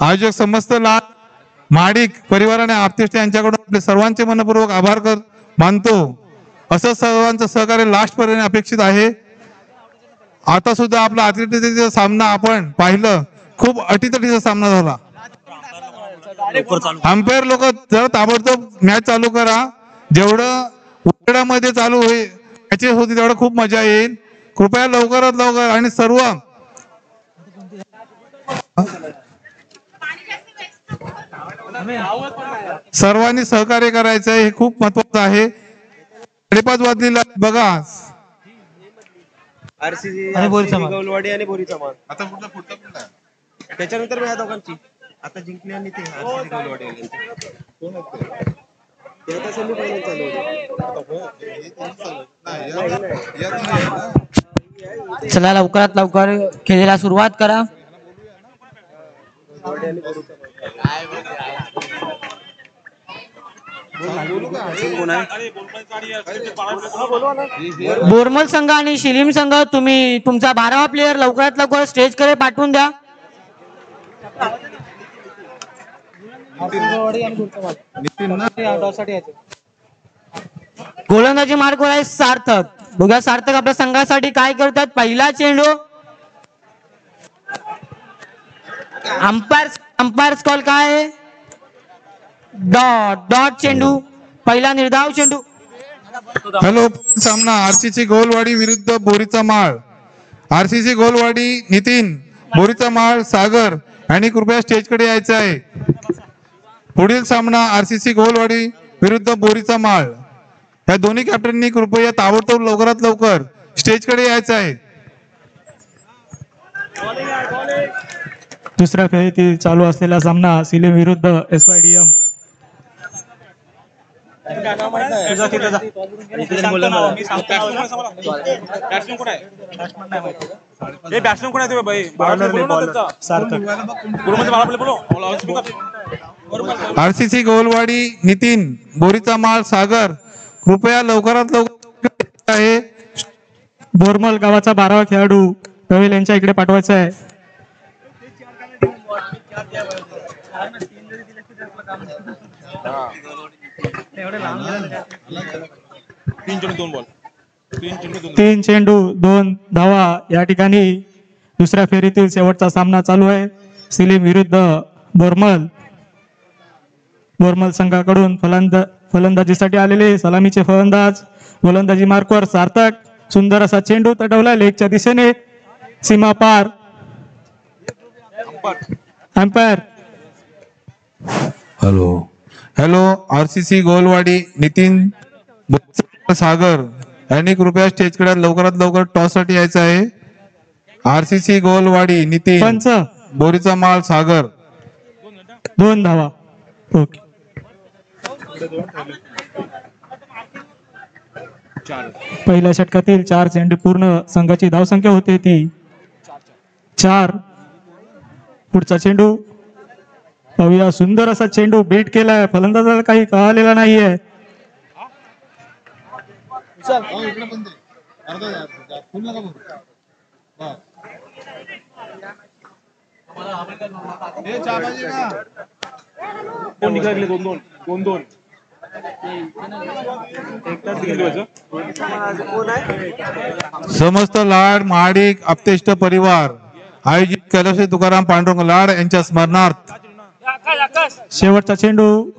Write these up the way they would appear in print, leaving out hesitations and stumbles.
आयोजक समस्त लाल महाडिक परिवाराने आप्तेष्ट यांच्याकडून आपले सर्वांचे मनपूर्वक आभार मानतो. असं सर्वांचं सहकार्य लास्ट पर्यंत अपेक्षित आहे. आता सुद्धा आपला अटीतटीचा सामना आपण पाहिलं, खूप अटीतटीचा सामना झाला. अंपायर लोक जर ताबडतोब मॅच चालू करा. जेवढं उजेडामध्ये चालू होईल मॅचेस होती तेवढं खूप मजा येईल. कृपया लवकरात लवकर आणि सर्वांनी सहकार्य करायचं हे खूप महत्वाचं आहे. 5:30 वाजलेला बघा. आरसीसी गौलवाडी आणि बोरीचा मान. आता पुढचा त्याच्यानंतर मी या दोघांची आता जिंकली आणि ते आरसीसी गौलवाडी कोण होते ते आता सेमीफायनल चालू होते. चला लवकरात लवकर खेळायला सुरुवात करा. बोरमल संघ आणि शिलीम संघ तुम्ही तुमचा 12वा प्लेयर लवकरात लवकर स्टेज कडे पाठवून द्या. गोलंदाजी मार्गवर आहे सार्थक. बघा सार्थक आपल्या संघासाठी काय करतात. पहिला चेंडू अंपायर कॉल काय आहे. डॉट चेंडू पहिला निर्धाव चेंडू. हॅलो सामना आरसीसी गोलवाडी विरुद्ध बोरीचा माळ. आरसीसी गोलवाडी नितीन, बोरीचा माळ सागर आणि कृपया स्टेज कडे यायचं आहे. पुढील सामना आरसीसी गोलवाडी विरुद्ध बोरीचा माळ. या दोन्ही कॅप्टननी कृपया ताबडतोब लवकरात लवकर स्टेज कडे यायचं आहे. दुसऱ्या फेरीतील चालू असलेला सामना सिलीम विरुद्ध SYDM. आरसीसी गोलवाडी नितीन, बोरीचा माळ सागर कृपया लवकरात लवकर आहे. बोरमल गावाचा 12वा खेळाडू रवेल यांच्या इकडे पाठवायचा आहे. तीन चेंडू 2 धावा या ठिकाणी दुसऱ्या फेरीतील शेवटचा सामना चालू आहे. सिलीम विरुद्ध बोरमल. बोरमल संघाकडून फलंदाजीसाठी आलेले सलामीचे फलंदाज. गोलंदाजी मार्कवर सार्थक. सुंदर असा चेंडू तटवला लेगच्या दिशेने, सीमा पार. Umpire hello RCC Golwadi Nitin, सागर यांनी कृपया स्टेज कडे लवकरात लवकर टॉस साठी यायचं आहे. आरसीसी गोलवाडी नितीन, पंच बोरीचा माळ सागर 2 धावा. ओके. पहिल्या षटकातील 4 चेंडू पूर्ण संघाची धावसंख्या होते ती 4. पुढचा चेंडू पाहूया. सुंदर असा चेंडू बीट केलाय. फलंदाजाला काही कळालेला नाहीये. समस्त लाड महाडिक आप्तेष्ट परिवार आयोजित कैलास तुकाराम पांडुरंग लाड यांच्या स्मरणार्थ शेवटचा चेंडू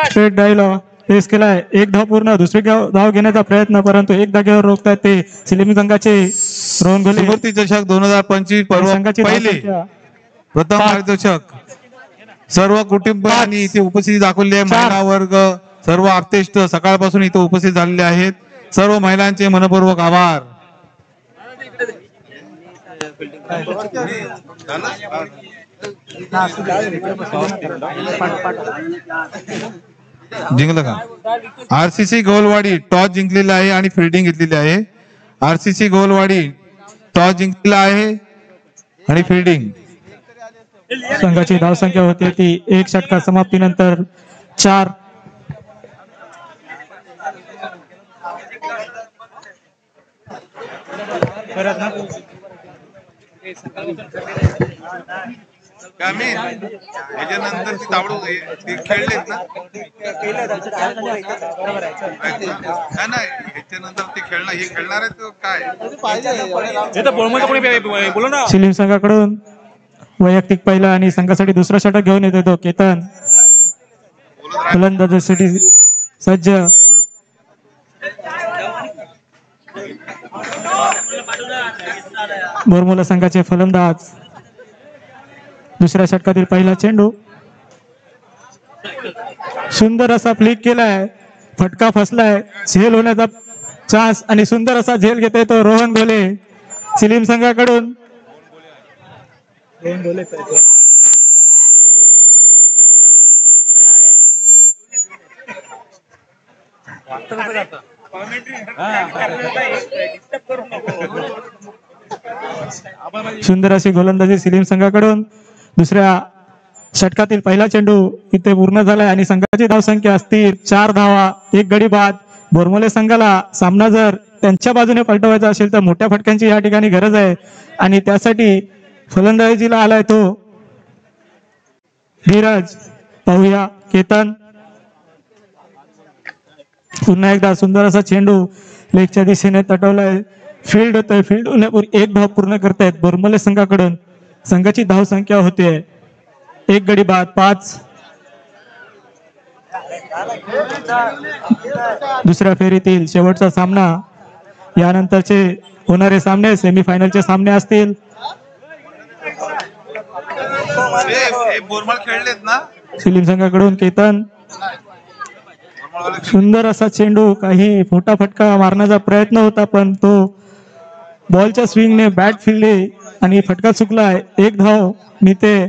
स्ट्रेट ड्राईव्हला पेस केलाय. 1 धाव पूर्ण. दुसरी धाव घेण्याचा प्रयत्न, परंतु 1 धाग्यावर रोखतात ते सिलीम संघाचे रोहन घोले. स्मृती चषक 2025 पर्व पहिले प्रथम मार्गदर्शक सर्व कुटुंबांनी इथे उपस्थिती दाखवली आहे. महिला वर्ग सर्व आप्तेष्ट सकाळपासून इथे उपस्थित झालेले आहेत. सर्व महिलांचे मनपूर्वक आभार. जिंकलं का? आरसीसी गोलवाडी टॉस जिंकलेला आहे आणि फिल्डिंग घेतलेली आहे. आरसीसी गोलवाडी टॉस जिंकलेला आहे आणि फिल्डिंग. संघाची धावसंख्या होती ती 1 षटका समाप्तीनंतर 4. आम्ही याच्यानंतर ती तावडू ते खेळलेत ना नाही याच्यानंतर ते खेळणार हे खेळणार आहे काय शिलीम संघाकडून वैयक्तिक पहिला आणि संघासाठी दुसरा षटक घेऊन येतो तो केतन फलंदाजीसाठी सज्ज. बोरमुला संघाचे फलंदाज दुसऱ्या षटकातील पहिला चेंडू सुंदर असा फ्लिक केलाय, फटका फसलाय, झेल होण्याचा चान्स आणि सुंदर असा झेल घेतोय तो रोहन घोले शिलीम संघाकडून. सुंदर अशी गोलंदाजी शिलीम संघाकडून. दुसऱ्या षटकातील पहिला चेंडू इथे पूर्ण झालाय आणि संघाची धावसंख्या असतील 4 धावा, 1 गडी बाद. बोरमोले संघाला सामना जर त्यांच्या बाजूने पलटवायचा असेल तर मोठ्या फटक्यांची या ठिकाणी गरज आहे आणि त्यासाठी फलंदाजीला आलाय तो धीरज. पाहूया केतन पुन्हा एकदा सुंदर असा चेंडू लेगच्या दिशेने तटवलाय, फील्ड होतोय, फील्ड होण्यापूर्वी 1 धाव पूर्ण करतायत बोरमोले संघाकडून. संघाची धावसंख्या होते 1 गडी बाद 5. दुसऱ्या फेरीतील शेवटचा सामना, यानंतरचे होणारे सामने सेमीफायनलचे सामने असतील. खेळलेत ना शिलीम संघाकडून केतन सुंदर असा चेंडू, काही मोठा फटका मारण्याचा प्रयत्न होता पण तो बॉलच्या स्विंगने बॅट फिरले आणि फटका चुकलाय. 1 धाव मिळते.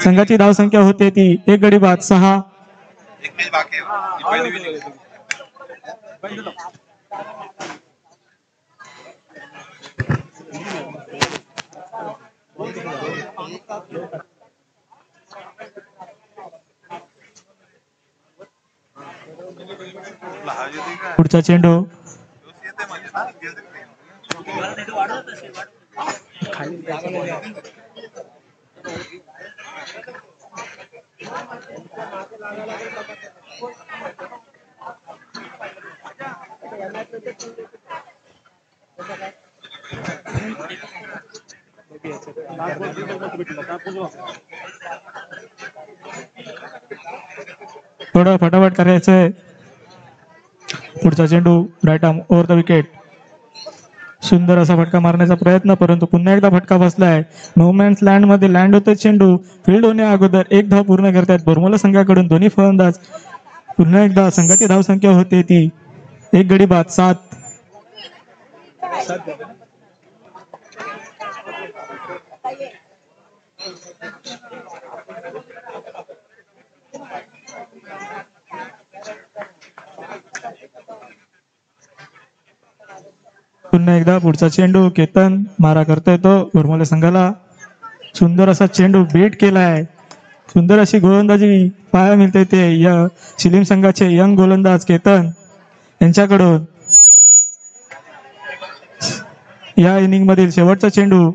संघाची धावसंख्या होते ती 1 गडी बाद 6. पुढचा चेंडू थोडं फटाफट करायचंय. पुढचा चेंडू right arm over the wicket. सुंदर असा फटका मारण्याचा प्रयत्न परंतु पुन्हा एकदा फटका बसलाय. नो मॅन्स लँड मध्ये लँड होतो चेंडू. फील्ड होण्या अगोदर 1 धाव पूर्ण करतात बोरमोला संघाकडून दोन्ही फलंदाज. पुन्हा एकदा संघाची धावसंख्या होते ती 1 गडी बाद 7. पुन्हा एकदा पुढचा चेंडू केतन मारा करतोय तो बोरमोले संघाला. सुंदर असा चेंडू बीट केलाय. सुंदर अशी गोलंदाजी पाहायला मिळते ते शिलीम संघाचे यंग गोलंदाज केतन यांच्याकडून. या इनिंग मधील शेवटचा चेंडू.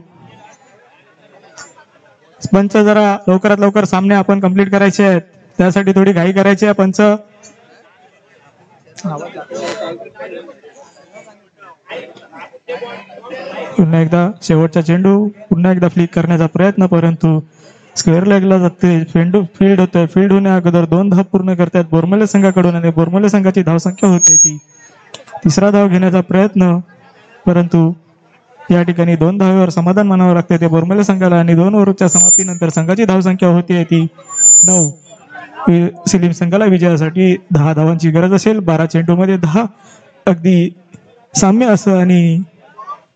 पंच जरा लवकरात लवकर सामने आपण कंप्लीट करायचे आहेत, त्यासाठी थोडी घाई करायची आहे पंच. पुन्हा एकदा शेवटचा चेंडू, पुन्हा एकदा फ्लिक करण्याचा प्रयत्न परंतु स्क्वेअर लेगला जाते. फील्ड होतोय, फील्ड होण्या अगोदर 2 धाव पूर्ण करतात बोरमोले संघाकडून आणि बोरमोले संघाची धावसंख्या होते ती 3रा धाव घेण्याचा प्रयत्न परंतु या ठिकाणी 2 धावेवर समाधान मानावं लागते ते बोरमोले संघाला आणि 2 ओव्हरच्या समाप्तीनंतर संघाची धावसंख्या होती ती 9. शिलीम संघाला विजयासाठी 10 धावांची गरज असेल. 12 चेंडूमध्ये 10 अगदी साम्य असं आणि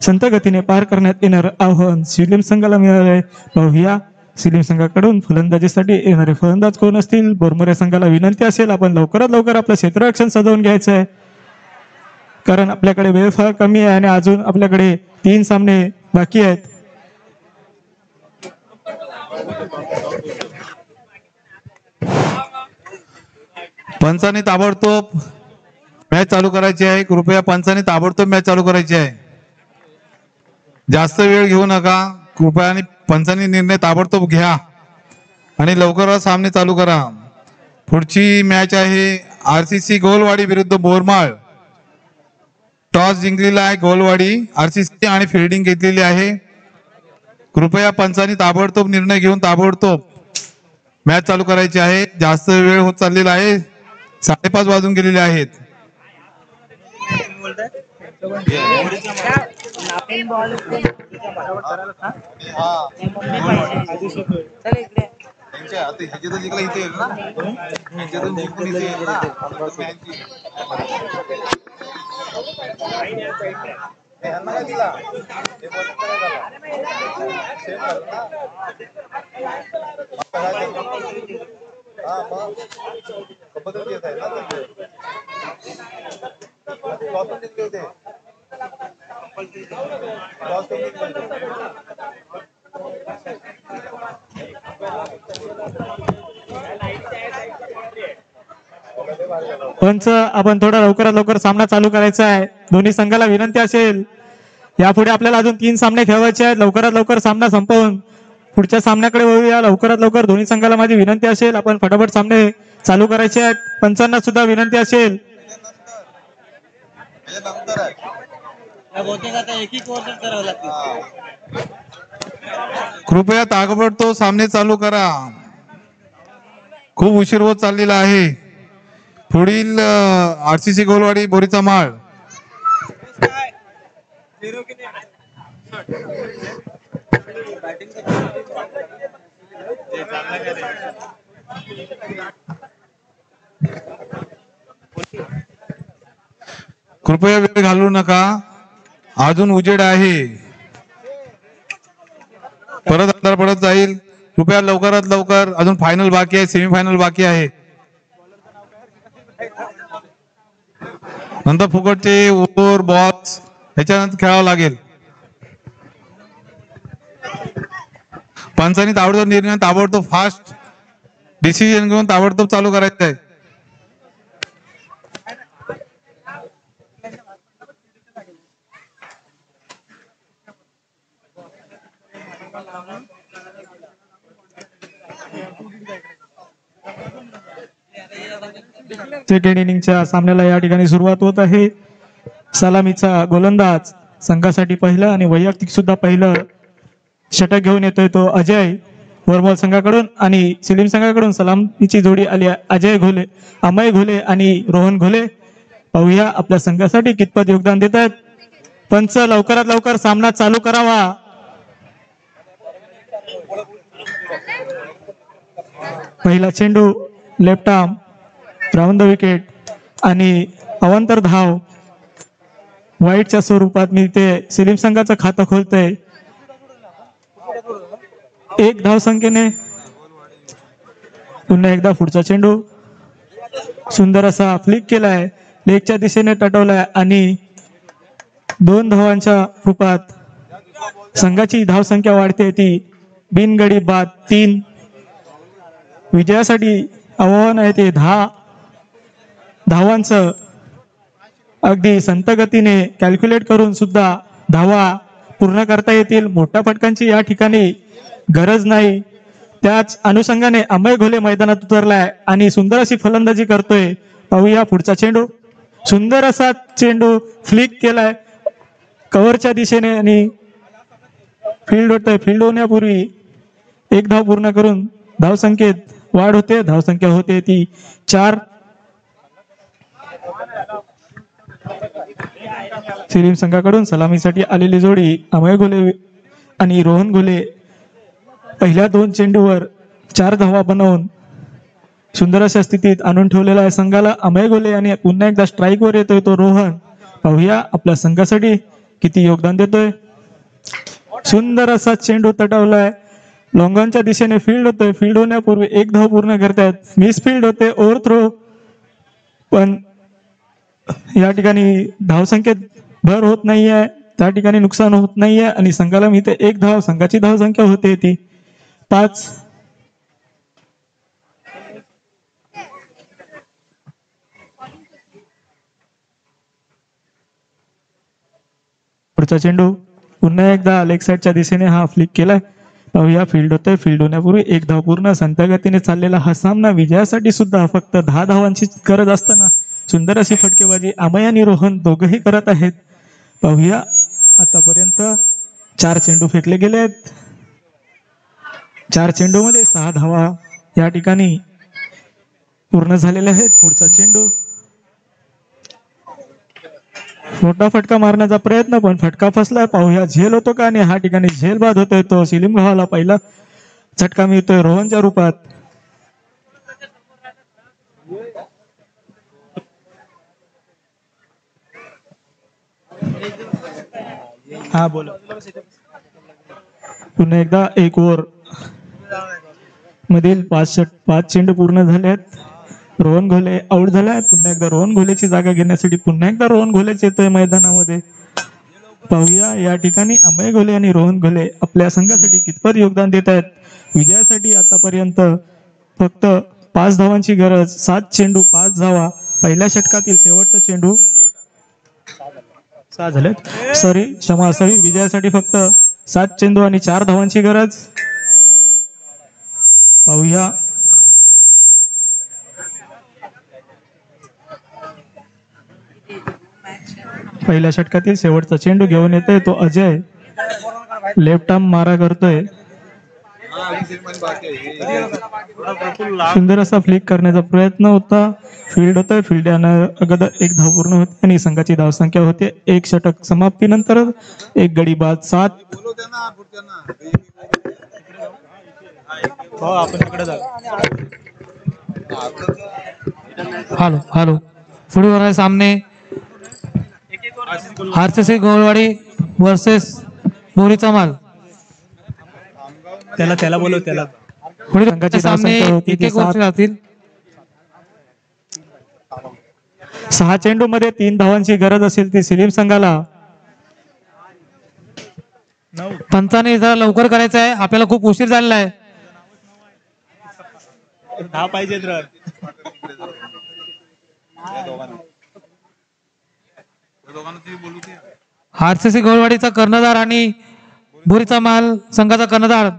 संत गतीने पार करण्यात येणार आव्हान शिलीम संघाला मिळाले. पाहूया शिलीम संघाकडून फलंदाजीसाठी येणारे फलंदाज कोण असतील. बोरमोले संघाला विनंती असेल आपण लवकरात लवकर आपलं क्षेत्ररक्षण सजवून घ्यायचं आहे कारण आपल्याकडे वेळ फार कमी आहे आणि अजून आपल्याकडे 3 सामने बाकी आहेत. पंचांनी ताबडतोब मॅच चालू करायची आहे. कृपया पंचांनी ताबडतोब मॅच चालू करायची आहे. जास्त वेळ घेऊ नका कृपया आणि पंचांनी निर्णय ताबडतोब घ्या. आणि लवकरच सामने चालू करा. पुढची मॅच आहे आरसीसी गोलवाडी विरुद्ध बोरमाळ. टॉस जिंकलेला आहे गोलवाडी आरसीसी आणि फिल्डिंग घेतलेली आहे. कृपया पंचांनी ताबडतोब निर्णय घेऊन ताबडतोब मॅच चालू करायची आहे. जास्त वेळ होत चाललेला आहे. 5:30 वाजून गेलेले आहेत. पंच, आपण थोडा लवकरात लवकर सामना चालू करायचा आहे. दोन्ही संघाला विनंती असेल, यापुढे आपल्याला अजून 3 सामने खेळवायचे आहेत. लवकरात लवकर सामना संपवून पुढच्या सामन्याकडे वळूया. लवकरात लवकर दोन्ही संघाला माझी विनंती असेल, आपण फटाफट सामने चालू करायचे आहेत. पंचांना सुद्धा विनंती असेल. कृपया ताबडतोब सामने चालू करा. खूप उशीर होत चाललेला आहे. पुढील आरसीसी गोलवाडी बोरीचा माळ. कृपया वेळ घालवू नका, अजून उजेड आहे. परत अंधार पडत जाईल. कृपया लवकरात लवकर, अजून फायनल बाकी आहे, सेमीफायनल बाकी आहे. नंतर फुकटचे ओव्हर बॉक्स ह्याच्यानंतर खेळावं लागेल. पंचांनी ताबडतोब निर्णय, ताबडतोब फास्ट डिसिजन घेऊन ताबडतोब चालू करायचं आहे. सेकंड इनिंगच्या सामन्याला या ठिकाणी सुरुवात होत आहे. सलामीचा गोलंदाज संघासाठी पहिलं आणि वैयक्तिक सुद्धा पहिलं षटक घेऊन येतोय तो अजय वरमोल संघाकडून. आणि सिलीम संघाकडून सलामीची जोडी आली अजय घोले, अमय घोले आणि रोहन घोले. पाहूया आपल्या संघासाठी कितपत योगदान देत आहेत. पंच, लवकरात लवकर सामना चालू करावा. पहिला चेंडू left arm round the wicket आणि अवांतर धाव वाईटच्या स्वरूपात मी ते सिलीम संघाचं खातं खोलतोय. 1 धाव संख्येने. पुन्हा एकदा पुढचा चेंडू सुंदर असा फ्लिक केलाय, लेगच्या दिशेने टटवलाय आणि 2 धावांच्या रूपात संघाची धावसंख्या वाढते. ती बिनगडी बाद 3. विजयासाठी आव्हान आहे ते 10 धावांचं. अगदी संत गतीने कॅल्क्युलेट करून सुद्धा धावा पूर्ण करता येतील. मोठ्या फटकांची या ठिकाणी गरज नाही. त्याच अनुषंगाने अमय घोले मैदानात उतरलाय आणि सुंदर अशी फलंदाजी करतोय. पाहूया पुढचा चेंडू. सुंदर असा चेंडू फ्लिक केलाय कव्हरच्या दिशेने आणि फील्ड होतोय. फील्ड होण्यापूर्वी 1 धाव पूर्ण करून धावसंख्येत वाढ होते. धावसंख्या होते ती 4. सिलीम संघाकडून सलामीसाठी आलेली जोडी अमय घोले आणि रोहन घोले पहिल्या 2 चेंडूवर 4 धावा बनवून सुंदर अशा स्थितीत आणून ठेवलेला आहे संघाला. अमय घोले आणि पुन्हा एकदा स्ट्राईक वर येतोय तो रोहन. पाहूया आपल्या संघासाठी किती योगदान देतोय. सुंदर असा चेंडू तटवलाय, लॉंगॉनच्या दिशेने फील्ड होतोय. फील्ड होण्यापूर्वी 1 धाव पूर्ण करतायत. मिस फील्ड होते, ओव्हर थ्रो, पण या ठिकाणी धावसंख्येत भर होत नाहीये, त्या ठिकाणी नुकसान होत नाहीये आणि संघाला मी ते 1 धाव, संघाची धावसंख्या होते ती 5. पुढचा चेंडू पुन्हा एकदा लेग साईडच्या दिशेने हा फ्लिक केलाय. पाहूया फील्ड होतोय. फील्ड होण्यापूर्वी एक धाव पूर्ण. संत गतीने चाललेला हा सामना विजयासाठी सुद्धा फक्त 10 धावांची गरज असताना सुंदर अशी फटकेबाजी अमय आणि रोहन दोघंही करत आहेत. पाहूया आतापर्यंत 4 चेंडू फेकले गेले आहेत. 4 चेंडू मध्ये 6 धावा या ठिकाणी पूर्ण झालेल्या आहेत. पुढचा चेंडू मोठा फटका मारण्याचा प्रयत्न पण फटका फसलाय. पाहूया झेल होतो का, आणि हा ठिकाणी झेल बाद होतोय. तो सिलीम भावाला पहिला झटका मिळतोय रोहनच्या रूपात. हा बोला. पुन्हा एकदा एक ओव्हर मधील 5 चेंडू पूर्ण झाले आहेत. रोहन घोले आउट झालाय. पुन्हा एकदा रोहन घोलेची जागा घेण्यासाठी पुन्हा एकदा रोहन घोलेच येतोय मैदानामध्ये. पाहूया या ठिकाणी अमय घोले आणि रोहन घोले आपल्या संघासाठी कितपत योगदान देत आहेत. विजयासाठी आतापर्यंत फक्त 5 धावांची गरज. 7 चेंडू 5 धावा. पहिल्या षटकातील शेवटचा चेंडू 6 झालेत. सॉरी, क्षमा असावी. विजयासाठी फक्त 7 चेंडू आणि 4 धावांची गरज. पाहूया पहिल्या षटकातील शेवटचा चेंडू घेऊन येतोय तो अजय. लेफ्ट आर्म मारा करतोय. सुंदर असा फ्लिक करण्याचा प्रयत्न होता. फील्ड होतोय. फील्ड अगोदर एक धाव पूर्ण होते आणि संघाची धावसंख्या होते 1 षटक समाप्तीनंतर 1 गडी बाद 7. हॅलो पुढे सामने आरसीसी गोलवाडी वर्सेस बोरीचा माल. त्याला बोलव. त्याला पुढे संघाची सामने धावसंख्या होती ती 7. राहतील. 6 चेंडू मध्ये 3 धावांची गरज असेल ती सिलीम संघाला. पंचाने जरा लवकर करायचं आहे. आपल्याला खूप उशीर झालेला आहे. आरसीसी गोलवाडीचा कर्णधार आणि बोरीचा माल संघाचा कर्णधार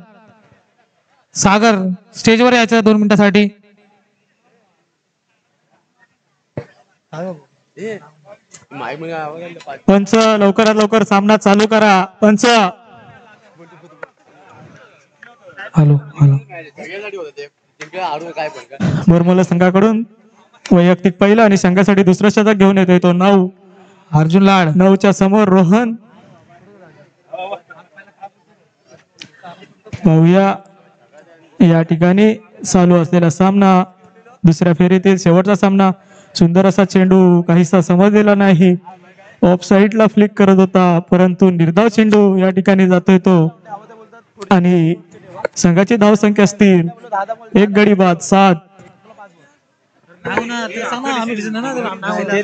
सागर स्टेजवर यायचं 2 मिनिटांसाठी. पंच लवकरात लवकर सामना चालू करा. पंच हॅलो. बोरमोला संघाकडून वैयक्तिक पहिला आणि संघासाठी दुसरा शतक घेऊन येतोय तो 9 अर्जुन लाड. 9च्या समोर रोहन. पाहूया या ठिकाणी चालू असलेला सामना दुसऱ्या फेरीतील शेवटचा सामना. सुंदर असा चेंडू काहीसा समजलेला नाही. ऑफ साईडला फ्लिक करत होता परंतु निर्धाव चेंडू या ठिकाणी जातोय तो आणि संघाची धावसंख्या असतील 1 गडी बाद 7.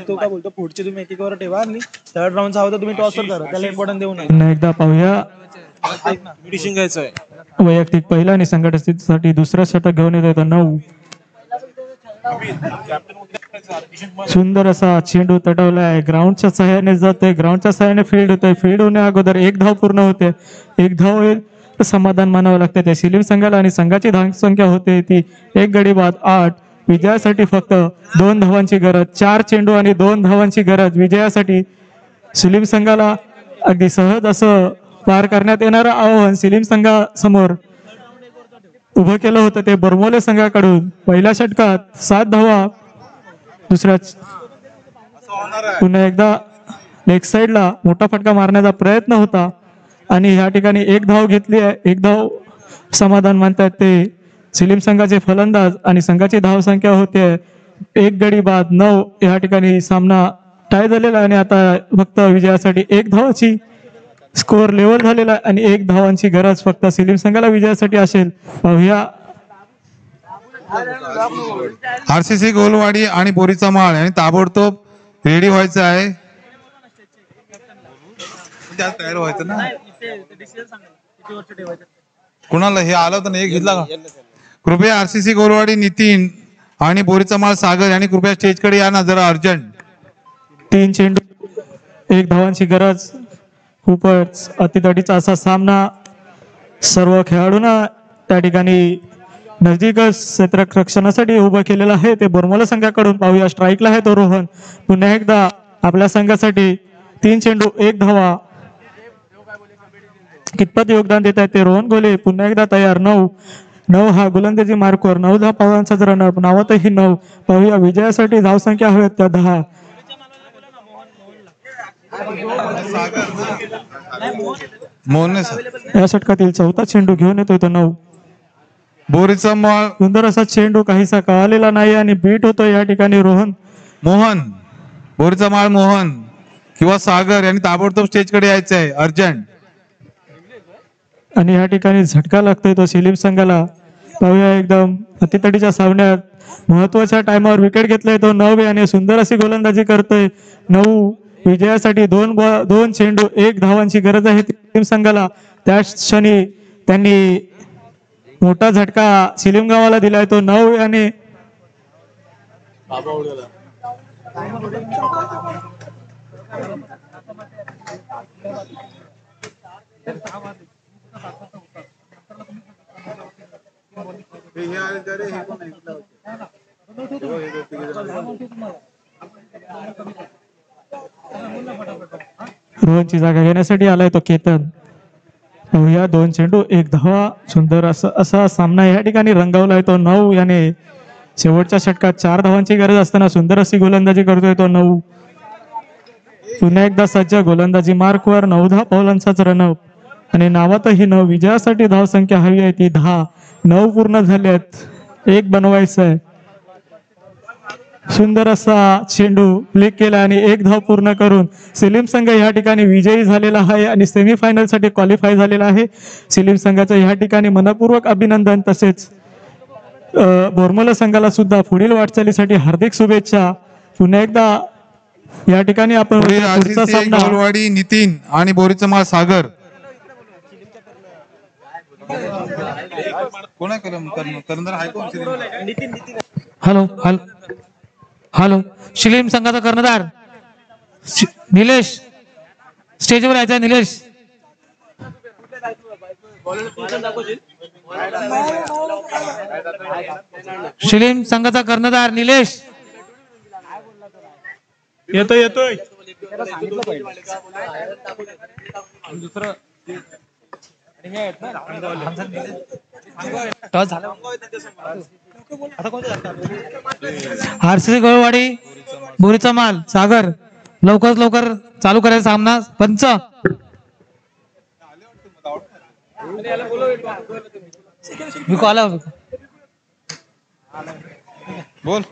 तो का बोलतो पुढचे तुम्ही एक वर ठेवा आणि थर्ड राऊंडचा हवा तर तुम्ही टॉसवर करा. त्याला इम्पॉर्टन्स देऊ नये. पुन्हा एकदा पाहूया मेडिसिन घ्यायचंय. वैयक्तिक पहिला आणि संघासाठी दुसरा षटक घेऊन येतोय तो 9. सुंदर असा चेंडू तटवलाय. ग्राउंडच्या सहाय्याने जातोय. ग्राउंडच्या सहाय्याने फील्ड होतोय. फील्ड होण्या अगोदर 1 धाव पूर्ण होते. 1 धाव होईल तर समाधान मानावं लागतं त्या सिलीम संघाला आणि संघाची धावसंख्या होते ती 1 गडी बाद 8. विजयासाठी फक्त 2 धावांची गरज. 4 चेंडू आणि 2 धावांची गरज विजयासाठी. सिलीम संघाला अगदी सहज असं पार करण्यात येणारं आव्हान सिलीम संघासमोर उभं केलं होतं ते बरमोले संघाकडून. पहिल्या षटकात 7 धावा. दुसऱ्या पुन्हा एकदा लेग साईडला मोठा फटका मारण्याचा प्रयत्न होता आणि या ठिकाणी 1 धाव घेतली आहे. 1 धाव समाधान मानतात ते सिलीम संघाचे फलंदाज आणि संघाची धावसंख्या होते 1 गडी बाद 9. या ठिकाणी सामना टाय झालेला आणि आता फक्त विजयासाठी 1 धावाची स्कोअर लेवल झालेला आणि 1 धावांची गरज फक्त सिलीम संघाला विजयासाठी असेल. पाहूया आरसीसी गोलवाडी आणि बोरीचा माळ आणि ताबडतोब रेडी व्हायचं आहे. तयार व्हायचं ना. कुणाला हे आलं तर एक घेतला का. कृपया आरसीसी गोलवाडी नितीन आणि बोरीचा माळ सागर यांनी कृपया स्टेजकडे या ना जरा अर्जंट. 3 चेंडू 1 धावांची गरज. खूपच अतितटीचा असा सामना सर्व खेळाडूंना त्या ठिकाणी नजदीकच क्षेत्ररक्षणासाठी उभं केलेलं आहे ते बोरमोला संघाकडून. पाहूया स्ट्राईकला आहे तो रोहन. पुन्हा एकदा आपल्या संघासाठी 3 चेंडू 1 धावा. कितपत योगदान देत आहेत ते रोहन गोले. पुन्हा एकदा तयार. 9 हा गोलंदाजी मार्कवर. 9-10 पावलांचा रनअप. नावातही 9. पाहूया विजयासाठी धावसंख्या हव्यात त्या 10. या षटकातील 4था चेंडू घेऊन येतोय तो 9. बोरीचा माळ सुंदर असा चेंडू काहीसा कळालेला नाही आणि बीट होतोय या ठिकाणी रोहन. मोहन. बोरीचा माळ मोहन किंवा सागर यांनी ताबडतोब स्टेजकडे यायचं आहे अर्जंट. आणि या ठिकाणी झटका लागतोय तो सेलिम संघाला. पाहूया एकदम अतितडीच्या सामन्यात महत्वाच्या टायमावर विकेट घेतलाय तो 9 आणि सुंदर अशी गोलंदाजी करतोय 9. विजयासाठी 2 चेंडू 1 धावांची गरज आहे सेलिम संघाला. त्या क्षणी त्यांनी मोठा झटका सेलिम गावाला दिलाय तो 9 आणि रोहनची जागा घेण्यासाठी आलाय तो केतन. या 2 चेंडू 1 धावा. सुंदर असा सामना या ठिकाणी रंगावलाय तो 9 याने. शेवटच्या षटकात 4 धावांची गरज असताना सुंदर अशी गोलंदाजी करतोय तो 9. पुन्हा एकदा सज्ज गोलंदाजी मार्कवर. 9-10 पावलांचाच रनअप आणि नावातही 9. विजयासाठी धावसंख्या हवी आहे ती 10. 9 पूर्ण झाल्यात. 1 बनवायचं आहे. सुंदर असा चेंडू ब्लेक केला आणि 1 धाव पूर्ण करून सेलिम संघ या ठिकाणी विजयी झालेला आहे आणि सेमीफायनल साठी क्वालिफाय झालेला आहे. सेलिम संघाचं या ठिकाणी मनपूर्वक अभिनंदन. तसेच बोरमोला संघाला सुद्धा पुढील वाटचालीसाठी हार्दिक शुभेच्छा. पुन्हा एकदा या ठिकाणी आपण पुढचा सामना गोलवाडी नितीन आणि बोरीचा माळ सागर. कोण आहे करंदर आहे कोण? Hello hello hello. शिलीम संघाचा कर्णधार निलेश स्टेजवर यायचा. निलेश शिलीम संघाचा कर्णधार निलेश येतोय. आरसीसी गोळवाडी बोरीचा माल सागर. लवकरात लवकर चालू करायचा सामना. पंच विको आला. बोल.